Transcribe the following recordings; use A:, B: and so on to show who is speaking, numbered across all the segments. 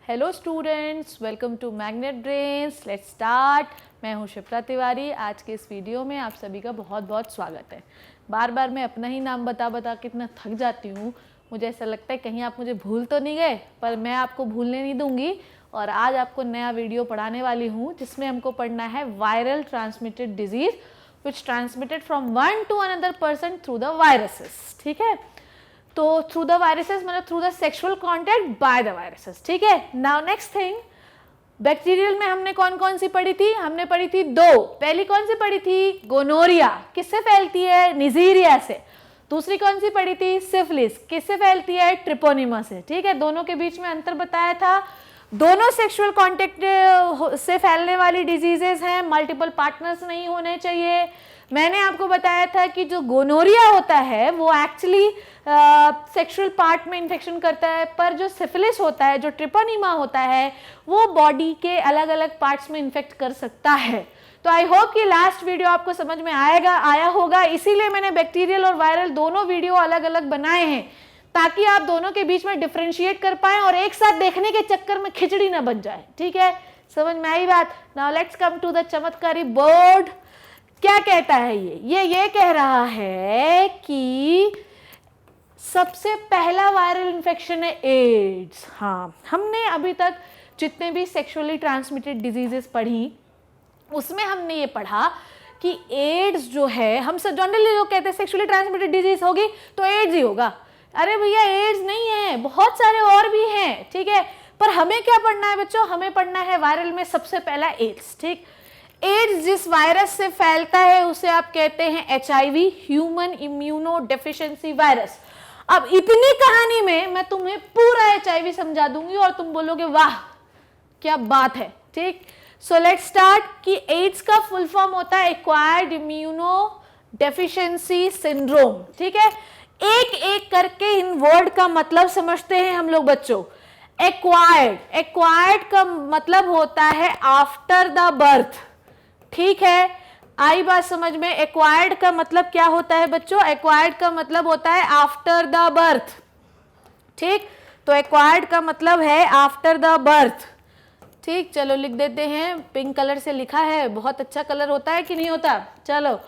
A: Hello students, welcome to Magnet Brains. Let's start. मैं हूं शिप्रा तिवारी। आज के इस वीडियो में आप सभी का बहुत बहुत स्वागत है। बार बार मैं अपना ही नाम बता बता के इतना थक जाती हूँ, मुझे ऐसा लगता है कहीं आप मुझे भूल तो नहीं गए, पर मैं आपको भूलने नहीं दूंगी। और आज आपको नया वीडियो पढ़ाने वाली हूँ जिसमें हमको पढ़ना है viral transmitted disease which transmitted from one two another person through the viruses. ठीक है, तो थ्रू द वायरसेस मतलब through the sexual contact by the viruses. ठीक है, नाउ नेक्स्ट थिंग, बैक्टीरियल में हमने कौन कौन सी पढ़ी थी? हमने पढ़ी थी दो। पहली कौन सी पढ़ी थी? गोनोरिया। किससे फैलती है? निजीरिया से। दूसरी कौन सी पढ़ी थी? सिफिलिस। किससे फैलती है? ट्रिपोनिमा से। ठीक है, दोनों के बीच में अंतर बताया था। दोनों सेक्सुअल कॉन्टैक्ट से फैलने वाली डिजीजेस हैं, मल्टीपल पार्टनर्स नहीं होने चाहिए। मैंने आपको बताया था कि जो गोनोरिया होता है वो एक्चुअली सेक्सुअल पार्ट में इन्फेक्शन करता है, पर जो सिफिलिस होता है, जो ट्रिपोनिमा होता है, वो बॉडी के अलग अलग पार्ट्स में इन्फेक्ट कर सकता है। तो आई होप कि लास्ट वीडियो आपको समझ में आया होगा, इसीलिए मैंने बैक्टीरियल और वायरल दोनों वीडियो अलग अलग बनाए हैं ताकि आप दोनों के बीच में डिफरेंशिएट कर पाएं और एक साथ देखने के चक्कर में खिचड़ी ना बन जाए। ठीक है, समझ में आई बात? Now let's come to the चमत्कारी बोर्ड। क्या कहता है ये कह रहा है कि सबसे पहला वायरल इन्फेक्शन है एड्स। हाँ, हमने अभी तक जितने भी सेक्सुअली ट्रांसमिटेड डिजीजेस पढ़ी उसमें हमने ये पढ़ा कि एड्स जो है, हम सब जनरली लोग कहते हैं सेक्सुअली ट्रांसमिटेड डिजीज होगी तो एड्स ही होगा। अरे भैया, एड्स नहीं है, बहुत सारे और भी हैं। ठीक है, पर हमें क्या पढ़ना है बच्चों? हमें पढ़ना है वायरल में सबसे पहला एड्स। ठीक, एड्स जिस वायरस से फैलता है उसे आप कहते हैं HIV, human immuno deficiency virus. अब इतनी कहानी में मैं तुम्हें पूरा HIV समझा दूंगी और तुम बोलोगे वाह क्या बात है। ठीक, सो लेट्स स्टार्ट कि एड्स का फुल फॉर्म होता है एक्वायर्ड इम्यूनो डेफिशिएंसी सिंड्रोम। ठीक है, एक एक करके इन वर्ड का मतलब समझते हैं हम लोग बच्चों। एक्वायर्ड का मतलब होता है आफ्टर द बर्थ। ठीक है, आई बात समझ में? एक्वायर्ड का मतलब क्या होता है बच्चों? एक्वायर्ड का मतलब होता है आफ्टर द बर्थ। ठीक, तो एक्वायर्ड का मतलब है आफ्टर द बर्थ। ठीक, चलो लिख देते हैं, पिंक कलर से लिखा है, बहुत अच्छा कलर होता है कि नहीं होता? चलो,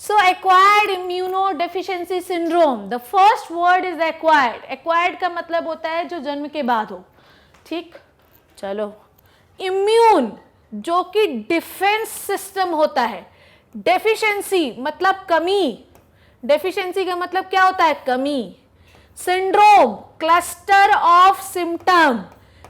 A: so acquired immunodeficiency syndrome, the first word is acquired. Acquired का मतलब होता है जो जन्म के बाद हो। ठीक, चलो, इम्यून जो कि डिफेंस सिस्टम होता है, डेफिशिएंसी मतलब कमी, डेफिशिएंसी का मतलब क्या होता है? कमी। Syndrome cluster of symptom,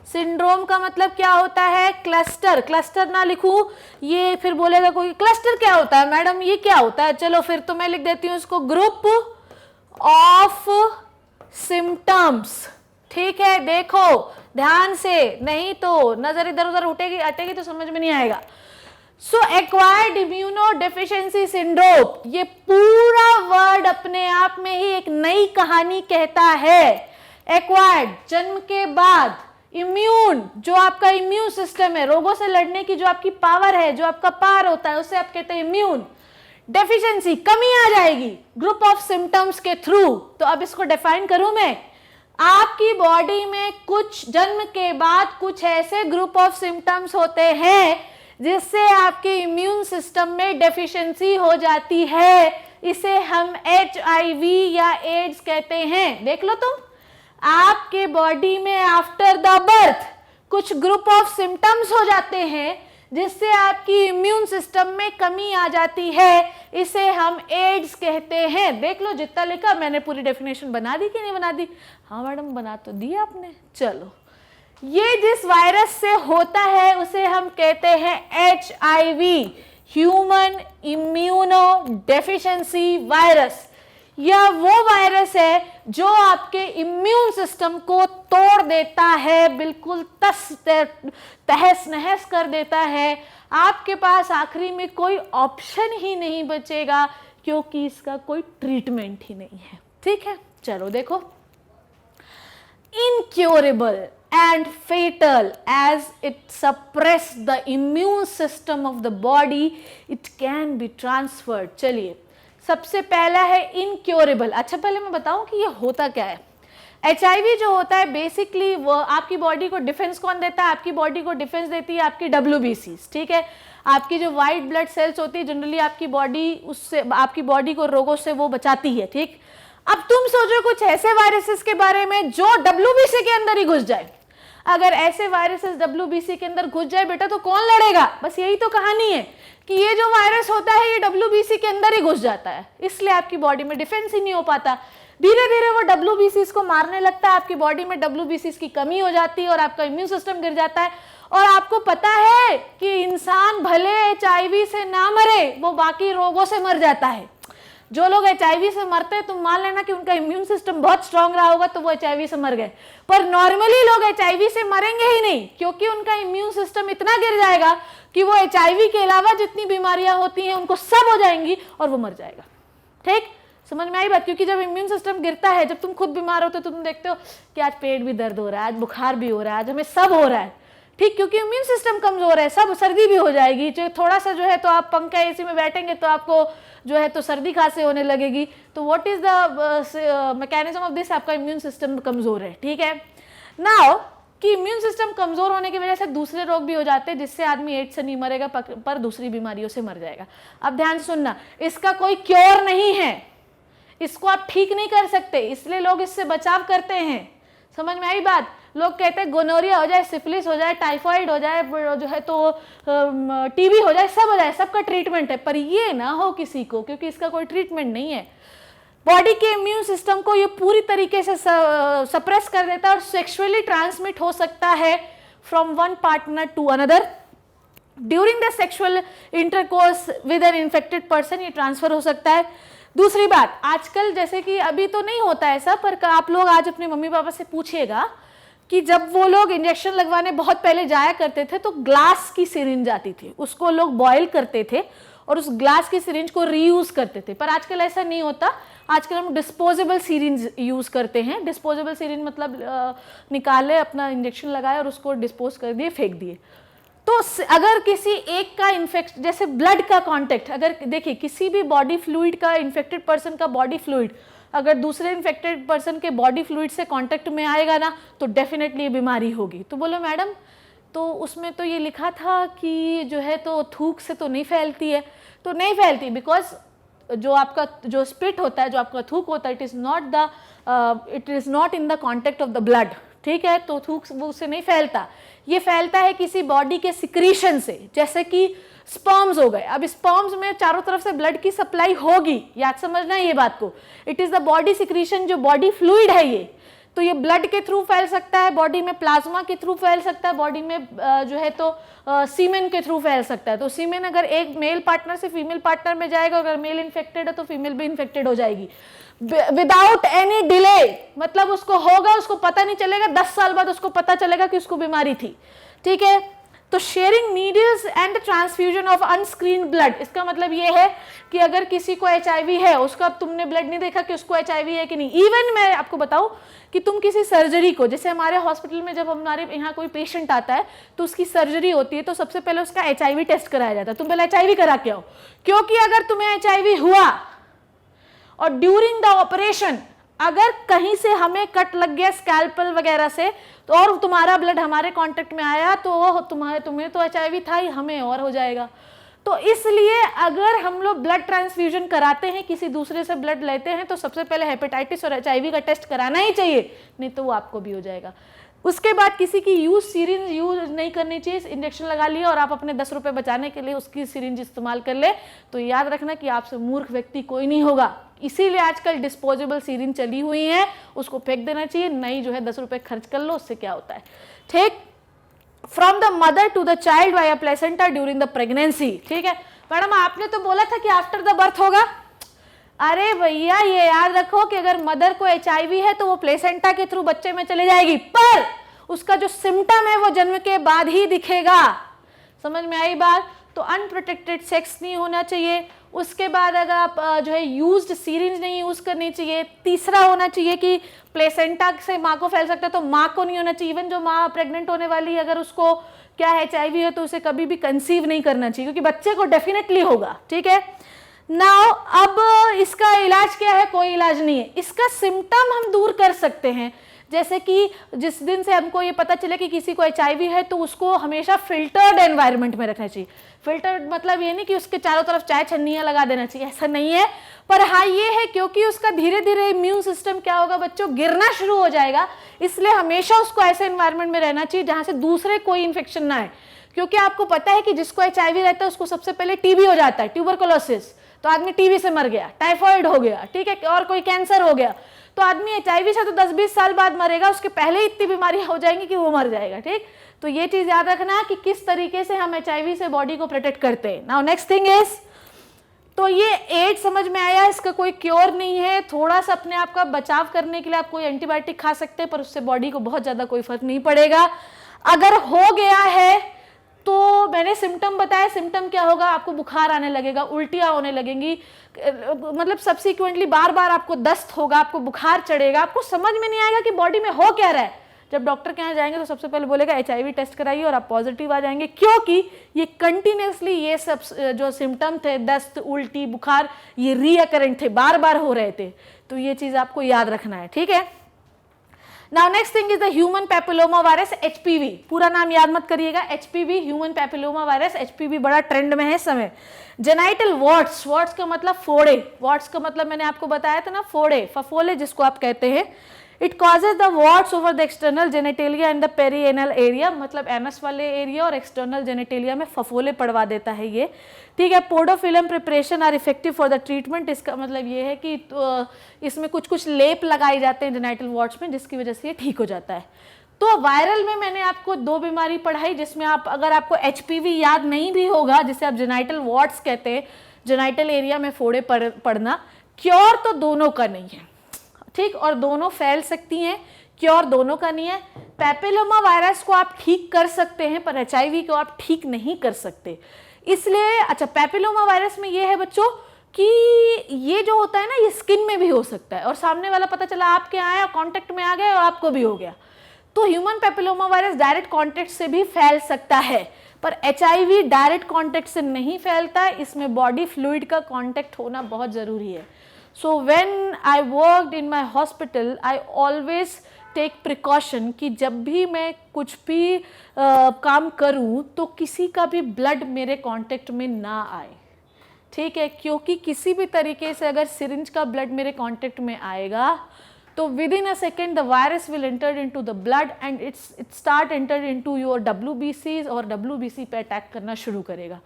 A: syndrome का मतलब क्या होता है? क्लस्टर। क्लस्टर ना लिखूं, ये फिर बोलेगा कोई क्लस्टर क्या होता है मैडम, ये क्या होता है? चलो फिर तो मैं लिख देती हूं इसको, ग्रुप ऑफ सिम्टम्स। ठीक है, देखो ध्यान से, नहीं तो नजर इधर उधर उठेगी अटेगी तो समझ में नहीं आएगा। सो एक्वायर्ड इम्यूनो डेफिशिएंसी सिंड्रोम, ये पूरा वर्ड अपने आप में ही एक नई कहानी कहता है। एक्वायर्ड जन्म के बाद, इम्यून जो आपका इम्यून सिस्टम है, रोगों से लड़ने की जो आपकी पावर है, जो आपका पावर होता है, उसे आप कहते हैं इम्यून। डेफिशिएंसी कमी आ जाएगी ग्रुप ऑफ सिम्टम्स के थ्रू। तो अब इसको डिफाइन करूं मैं, आपकी बॉडी में कुछ जन्म के बाद कुछ ऐसे ग्रुप ऑफ सिम्टम्स होते हैं जिससे आपके इम्यून सिस्टम में डेफिशिएंसी हो जाती है। इसे हम HIV या एड्स कहते हैं। देख लो तुम, आपके बॉडी में आफ्टर द बर्थ कुछ ग्रुप ऑफ सिम्टम्स हो जाते हैं जिससे आपकी इम्यून सिस्टम में कमी आ जाती है, इसे हम एड्स कहते हैं। देख लो जितना लिखा, मैंने पूरी डेफिनेशन बना दी कि नहीं बना दी? हाँ मैडम, बना तो दी आपने। चलो, ये जिस वायरस से होता है उसे हम कहते हैं HIV, human immuno deficiency virus. यह वो वायरस है जो आपके इम्यून सिस्टम को तोड़ देता है, बिल्कुल तहस नहस कर देता है। आपके पास आखिरी में कोई ऑप्शन ही नहीं बचेगा क्योंकि इसका कोई ट्रीटमेंट ही नहीं है। ठीक है, चलो देखो, incurable and fatal as it suppress the immune system of the body, it can be transferred। चलिए, सबसे पहला है incurable। अच्छा, पहले मैं बताऊं कि ये होता क्या है। HIV जो होता है बेसिकली वो आपकी बॉडी को डिफेंस कौन देता है? आपकी बॉडी को डिफेंस देती है आपकी WBCs, ठीक है। आपकी जो वाइट ब्लड सेल्स होती है जनरली आपकी बॉडी उससे आपकी बॉडी को रोगों से वो बचाती है, ठीक। अब तुम सोचो कुछ ऐसे वायरसेस के बारे में जो WBC के अंदर ही घुस जाए। अगर ऐसे वायरसेस WBC के अंदर घुस जाए बेटा तो कौन लड़ेगा? बस यही तो कहानी है कि ये जो वायरस होता है ये WBC के अंदर ही घुस जाता है, इसलिए आपकी बॉडी में डिफेंस ही नहीं हो पाता। धीरे धीरे वो WBCs को मारने लगता है, आपकी बॉडी में WBCs की कमी हो जाती है और आपका इम्यून सिस्टम गिर जाता है। और आपको पता है कि इंसान भले HIV से ना मरे, वो बाकी रोगों से मर जाता है। जो लोग HIV से मरते हैं तुम मान लेना कि उनका इम्यून सिस्टम बहुत स्ट्रांग रहा होगा तो वो HIV से मर गए, पर नॉर्मली लोग HIV से मरेंगे ही नहीं, क्योंकि उनका इम्यून सिस्टम इतना गिर जाएगा कि वो HIV के अलावा जितनी बीमारियां होती हैं उनको सब हो जाएंगी और वो मर जाएगा। ठीक, समझ में आई बात? क्योंकि जब इम्यून सिस्टम गिरता है, जब तुम खुद बीमार होते हो तो तुम देखते हो कि आज पेट भी दर्द हो रहा है, आज बुखार भी हो रहा है, आज हमें सब हो रहा है, ठीक, क्योंकि इम्यून सिस्टम कमजोर है। सब सर्दी भी हो जाएगी, जो थोड़ा सा जो है तो आप पंखा AC में बैठेंगे तो आपको जो है तो सर्दी खांसी होने लगेगी। तो what is the mechanism of this? आपका इम्यून सिस्टम कमजोर है, ठीक है। नाउ कि इम्यून सिस्टम कमजोर होने की वजह से दूसरे रोग भी हो जाते हैं, जिससे आदमी एड्स से नहीं मरेगा पर दूसरी बीमारियों से मर जाएगा। अब ध्यान सुनना, इसका कोई क्योर नहीं है, इसको आप ठीक नहीं कर सकते, इसलिए लोग इससे बचाव करते हैं। समझ में आई बात? लोग कहते हैं गोनोरिया हो जाए, सिफिलिस हो जाए, टाइफाइड हो जाए, जो है तो TB हो जाए, सब हो जाए, सबका ट्रीटमेंट है, पर ये ना हो किसी को, क्योंकि इसका कोई ट्रीटमेंट नहीं है। बॉडी के इम्यून सिस्टम को ये पूरी तरीके से सप्रेस कर देता है और सेक्सुअली ट्रांसमिट हो सकता है from one partner to another during the sexual intercourse with an infected person, ये ट्रांसफर हो सकता है। दूसरी बात, आजकल जैसे कि अभी तो नहीं होता ऐसा, पर आप लोग आज अपने मम्मी पापा से पूछिएगा कि जब वो लोग इंजेक्शन लगवाने बहुत पहले जाया करते थे तो ग्लास की सिरिंज आती थी, उसको लोग बॉयल करते थे और उस ग्लास की सिरिंज को रीयूज करते थे। पर आजकल ऐसा नहीं होता, आजकल हम डिस्पोजेबल सिरिंज यूज करते हैं। डिस्पोजेबल सिरिंज मतलब निकाले, अपना इंजेक्शन लगाया और उसको डिस्पोज कर दिए, फेंक दिए। तो अगर किसी एक का इन्फेक्ट, जैसे ब्लड का कांटेक्ट, अगर देखिए किसी भी बॉडी फ्लूइड का, इन्फेक्टेड पर्सन का बॉडी फ्लूइड अगर दूसरे इन्फेक्टेड पर्सन के बॉडी फ्लूइड से कांटेक्ट में आएगा ना तो डेफिनेटली ये बीमारी होगी। तो बोलो मैडम तो उसमें तो ये लिखा था कि जो है तो थूक से तो नहीं फैलती है। तो नहीं फैलती बिकॉज जो आपका जो स्पिट होता है, जो आपका थूक होता है, it is not in the contact of the blood, ठीक है। तो थूक वो उससे नहीं फैलता, ये फैलता है किसी बॉडी के सिक्रीशन से, जैसे कि स्पर्म्स हो गए। अब स्पर्म्स में चारों तरफ से ब्लड की सप्लाई होगी, याद समझना ये बात को। It is the body secretion, जो बॉडी फ्लूइड है ये, तो ये ब्लड के थ्रू फैल सकता है बॉडी में, प्लाज्मा के थ्रू फैल सकता है बॉडी में, जो है तो सीमेन के थ्रू फैल सकता है। तो सीमेन अगर एक मेल पार्टनर से फीमेल पार्टनर में जाएगा, अगर मेल इन्फेक्टेड है तो फीमेल भी इन्फेक्टेड हो जाएगी विदाउट एनी डिले। मतलब उसको होगा, उसको पता नहीं चलेगा, 10 साल बाद उसको पता चलेगा कि उसको बीमारी थी, ठीक है। तो sharing needles and transfusion of on screen blood, इसका मतलब ये है कि अगर किसी को HIV है, उसका अब तुमने ब्लड नहीं देखा कि उसको HIV है कि नहीं। इवन मैं आपको बताऊं कि तुम किसी सर्जरी को, जैसे हमारे हॉस्पिटल में जब हमारे यहाँ कोई पेशेंट आता है तो उसकी सर्जरी होती है, तो सबसे पहले उसका HIV टेस्ट कराया जाता है। तुम पहले HIV करा के आओ, क्योंकि अगर तुम्हें HIV हुआ और ड्यूरिंग द ऑपरेशन अगर कहीं से हमें कट लग गया स्कैल्पल वगैरह से, तो और तुम्हारा ब्लड हमारे कांटेक्ट में आया तो तुम्हें तो HIV था ही, हमें और हो जाएगा। तो इसलिए अगर हम लोग ब्लड ट्रांसफ्यूजन कराते हैं, किसी दूसरे से ब्लड लेते हैं, तो सबसे पहले हेपेटाइटिस और HIV का टेस्ट कराना ही चाहिए, नहीं तो वो आपको भी हो जाएगा। उसके बाद किसी की सिरिंज यूज नहीं करनी चाहिए। इंजेक्शन लगा लिया और आप अपने 10 रुपए बचाने के लिए उसकी सिरिंज इस्तेमाल कर ले, तो याद रखना कि आपसे मूर्ख व्यक्ति कोई नहीं होगा। इसीलिए आजकल डिस्पोजेबल सिरिंज चली हुई है, उसको फेंक देना चाहिए, नई जो है 10 रुपए खर्च कर लो, उससे क्या होता है, ठीक। From the mother to the child via placenta during the pregnancy, ठीक है। मैडम आपने तो बोला था कि आफ्टर द बर्थ होगा। अरे भैया ये याद रखो कि अगर मदर को HIV है तो वो प्लेसेंटा के थ्रू बच्चे में चले जाएगी, पर उसका जो सिम्टम है वो जन्म के बाद ही दिखेगा। समझ में आई बात? तो अनप्रोटेक्टेड सेक्स नहीं होना चाहिए। उसके बाद अगर आप जो है यूज्ड सीरिंज नहीं यूज करनी चाहिए। तीसरा होना चाहिए कि प्लेसेंटा से माँ को फैल सकता है तो माँ को नहीं होना चाहिए। इवन जो माँ प्रेग्नेंट होने वाली है, अगर उसको क्या HIV है तो उसे कभी भी कंसीव नहीं करना चाहिए, क्योंकि बच्चे को डेफिनेटली होगा, ठीक है। नाउ अब इसका इलाज क्या है? कोई इलाज नहीं है। इसका सिम्टम हम दूर कर सकते हैं, जैसे कि जिस दिन से हमको ये पता चले कि किसी को HIV है तो उसको हमेशा फिल्टर्ड एनवायरनमेंट में रखना चाहिए। फिल्टर्ड मतलब ये नहीं कि उसके चारों तरफ चाय छन्नियाँ लगा देना चाहिए, ऐसा नहीं है, पर हाँ ये है क्योंकि उसका धीरे धीरे इम्यून सिस्टम क्या होगा बच्चों, गिरना शुरू हो जाएगा, इसलिए हमेशा उसको ऐसे एनवायरनमेंट में रहना चाहिए जहाँ से दूसरे कोई इन्फेक्शन ना है। क्योंकि आपको पता है कि जिसको HIV रहता है उसको सबसे पहले TB हो जाता है, ट्यूबरकुलोसिस, तो आदमी TB से मर गया, टाइफाइड हो गया, ठीक है, और कोई कैंसर हो गया, तो आदमी HIV से तो 10-20 साल बाद मरेगा, उसके पहले ही इतनी बीमारियां हो जाएंगी कि वो मर जाएगा। ठीक, तो ये चीज याद रखना कि किस तरीके से हम HIV से बॉडी को प्रोटेक्ट करते हैं। नाउ नेक्स्ट थिंग इज, तो ये एड्स समझ में आया, इसका कोई क्योर नहीं है, थोड़ा सा अपने आप का बचाव करने के लिए आप कोई एंटीबायोटिक खा सकते हैं, पर उससे बॉडी को बहुत ज्यादा कोई फर्क नहीं पड़ेगा। अगर हो गया है तो मैंने सिम्टम बताया, सिम्टम क्या होगा, आपको बुखार आने लगेगा, उल्टियां होने लगेंगी, मतलब सब्सिक्वेंटली बार बार आपको दस्त होगा, आपको बुखार चढ़ेगा, आपको समझ में नहीं आएगा कि बॉडी में हो क्या रहा है। जब डॉक्टर के यहाँ जाएंगे तो सबसे पहले बोलेगा HIV टेस्ट कराइए और आप पॉजिटिव आ जाएंगे, क्योंकि ये कंटिन्यूसली ये सब जो सिम्टम थे, दस्त, उल्टी, बुखार, ये रीअकरेंट थे, बार बार हो रहे थे। तो ये चीज आपको याद रखना है, ठीक है। Now next thing is the human papilloma virus, HPV, पूरा नाम याद मत करिएगा, HPV human papilloma virus, HPV बड़ा ट्रेंड में है इस समय। जेनाइटल वॉर्ट्स, वॉर्ट्स का मतलब फोड़े, वॉर्ट्स का मतलब मैंने आपको बताया था ना, फोड़े, फफोले जिसको आप कहते हैं। It causes the warts over the external genitalia and the perianal area, मतलब एनस वाले एरिया और एक्सटर्नल जेनेटेलिया में फफोले पड़वा देता है ये, ठीक है। Podophyllum preparation are effective for the treatment, इसका मतलब ये है कि इसमें कुछ कुछ लेप लगाए जाते हैं जेनाइटल वॉर्ट्स में, जिसकी वजह से ये ठीक हो जाता है। तो वायरल में मैंने आपको 2 बीमारी पढ़ाई, जिसमें आप अगर आपको HPV याद नहीं भी होगा, जिसे आप जेनाइटल वॉर्ट्स कहते हैं, जेनाइटल एरिया में फोड़े पड़ना, क्योर तो दोनों का नहीं है, ठीक, और दोनों फैल सकती हैं, क्योर दोनों का नहीं है। पैपिलोमा वायरस को आप ठीक कर सकते हैं, पर HIV को आप ठीक नहीं कर सकते, इसलिए अच्छा पैपिलोमा वायरस में ये है बच्चों कि ये जो होता है ना, ये स्किन में भी हो सकता है, और सामने वाला पता चला आपके आया, कांटेक्ट में आ गया और आपको भी हो गया। तो human papilloma virus direct contact से भी फैल सकता है, पर HIV डायरेक्ट कांटेक्ट से नहीं फैलता है, इसमें बॉडी फ्लूइड का कांटेक्ट होना बहुत जरूरी है। So when I worked in my hospital, I always take precaution कि जब भी मैं कुछ भी काम करूं तो किसी का भी ब्लड मेरे कांटेक्ट में ना आए, ठीक है, क्योंकि किसी भी तरीके से अगर सिरिंज का ब्लड मेरे कांटेक्ट में आएगा तो with in a second the virus will enter into the blood and it start enter into your WBCs और WBC पे अटैक करना शुरू करेगा।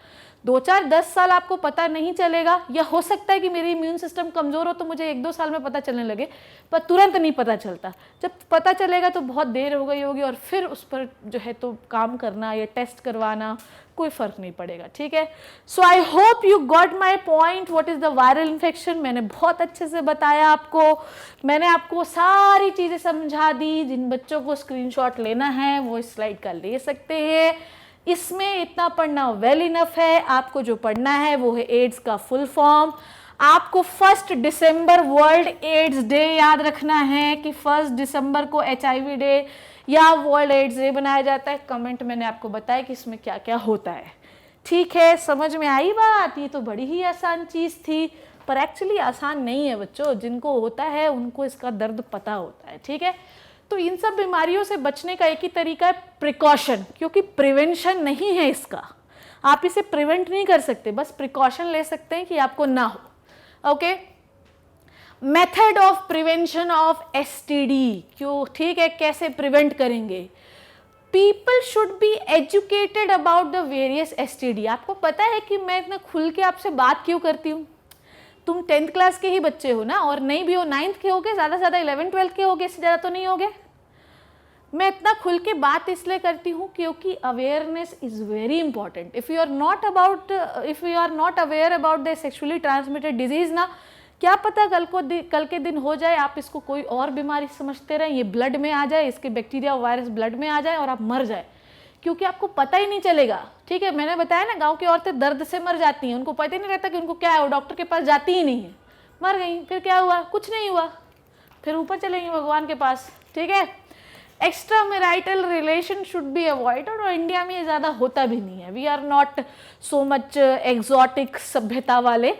A: 2-4-10 साल आपको पता नहीं चलेगा, या हो सकता है कि मेरी इम्यून सिस्टम कमज़ोर हो तो मुझे 1-2 साल में पता चलने लगे, पर तुरंत नहीं पता चलता। जब पता चलेगा तो बहुत देर हो गई होगी, और फिर उस पर जो है तो काम करना या टेस्ट करवाना कोई फ़र्क नहीं पड़ेगा, ठीक है। So I hope you got my point, what is the viral infection. मैंने बहुत अच्छे से बताया आपको, मैंने आपको सारी चीज़ें समझा दी। जिन बच्चों को स्क्रीनशॉट लेना है वो इस स्लाइड का ले सकते हैं, इसमें इतना पढ़ना वेल इनफ है। आपको जो पढ़ना है वो है एड्स का फुल फॉर्म। आपको 1 दिसंबर वर्ल्ड एड्स डे याद रखना है कि 1 दिसंबर को HIV डे या वर्ल्ड एड्स डे बनाया जाता है। कमेंट मैंने आपको बताया कि इसमें क्या क्या होता है, ठीक है। समझ में आई बात? ये तो बड़ी ही आसान चीज़ थी, पर एक्चुअली आसान नहीं है बच्चों। जिनको होता है उनको इसका दर्द पता होता है, ठीक है। तो इन सब बीमारियों से बचने का एक ही तरीका है प्रिकॉशन, क्योंकि प्रिवेंशन नहीं है इसका, आप इसे प्रिवेंट नहीं कर सकते, बस प्रिकॉशन ले सकते हैं कि आपको ना हो। Okay, method of prevention of STD, क्यों, ठीक है, कैसे प्रिवेंट करेंगे। People should be educated about the various STD। आपको पता है कि मैं इतना खुल के आपसे बात क्यों करती हूँ? तुम 10th क्लास के ही बच्चे हो ना, और नहीं भी हो 9th के होगे, ज़्यादा से ज़्यादा 11th-12th के होगे, इससे ज़्यादा तो नहीं होगे। मैं इतना खुल के बात इसलिए करती हूँ क्योंकि awareness is very important. If you are not aware about the sexually transmitted disease ना, क्या पता कल के दिन हो जाए आप इसको कोई और बीमारी समझते रहें, ये ब्लड में आ जाए, इसके बैक्टीरिया वायरस ब्लड में आ जाए और आप मर जाए, क्योंकि आपको पता ही नहीं चलेगा, ठीक है। मैंने बताया ना, गांव की औरतें दर्द से मर जाती हैं, उनको पता ही नहीं रहता कि उनको क्या है, वो डॉक्टर के पास जाती ही नहीं है, मर गई। फिर क्या हुआ? कुछ नहीं हुआ, फिर ऊपर चलेंगे भगवान के पास, ठीक है। Extra marital relation should be avoided, और इंडिया में ये ज़्यादा होता भी नहीं है। We are not so much exotic सभ्यता वाले,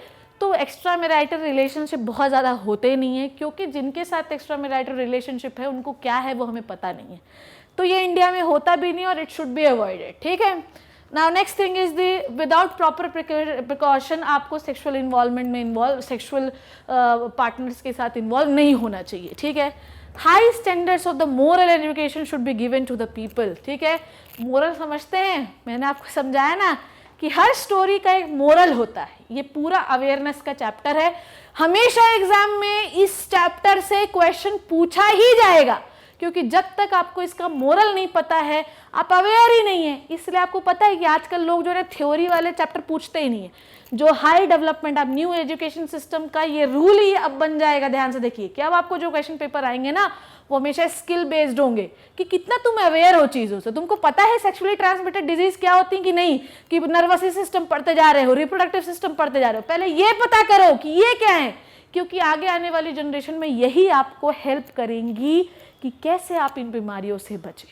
A: तो एक्स्ट्रा मैरिटल रिलेशनशिप बहुत ज़्यादा होते नहीं है, क्योंकि जिनके साथ एक्स्ट्रा मैरिटल रिलेशनशिप है उनको क्या है वो हमें पता नहीं है, तो ये इंडिया में होता भी नहीं और इट शुड बी अवॉइडेड, ठीक है। Now next thing is the without proper precaution आपको सेक्सुअल इन्वॉल्वमेंट में सेक्सुअल पार्टनर्स के साथ इन्वॉल्व नहीं होना चाहिए, ठीक है। High standards of the moral education should be given to the people, ठीक है। मोरल समझते हैं, मैंने आपको समझाया ना कि हर स्टोरी का एक मोरल होता है, ये पूरा अवेयरनेस का चैप्टर है। हमेशा एग्जाम में इस चैप्टर से क्वेश्चन पूछा ही जाएगा, क्योंकि जब तक आपको इसका मोरल नहीं पता है आप अवेयर ही नहीं है। इसलिए आपको पता है कि आजकल लोग जो है थ्योरी वाले चैप्टर पूछते ही नहीं है। जो हाई डेवलपमेंट अब न्यू एजुकेशन सिस्टम का ये रूल ही अब बन जाएगा, ध्यान से देखिए कि अब आपको जो क्वेश्चन पेपर आएंगे ना वो हमेशा स्किल बेस्ड होंगे कि कितना तुम अवेयर हो चीजों से, तुमको पता है सेक्सुअली ट्रांसमिटेड डिजीज क्या होती है कि नहीं, कि नर्वस सिस्टम पढ़ते जा रहे हो, रिप्रोडक्टिव सिस्टम पढ़ते जा रहे हो, पहले ये पता करो कि ये क्या है, क्योंकि आगे आने वाली जनरेशन में यही आपको हेल्प करेंगी कि कैसे आप इन बीमारियों से बचें।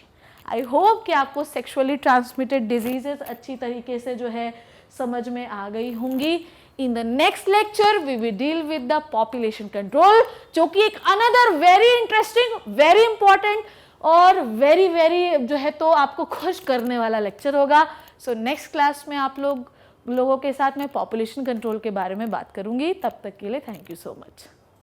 A: आई होप कि आपको सेक्सुअली ट्रांसमिटेड डिजीजेस अच्छी तरीके से जो है समझ में आ गई होंगी। In the next lecture we will deal with the population control, जो कि एक another very interesting, very important और वेरी जो है तो आपको खुश करने वाला लेक्चर होगा। सो नेक्स्ट क्लास में आप लोगों के साथ मैं पॉपुलेशन कंट्रोल के बारे में बात करूंगी। तब तक के लिए थैंक यू सो मच।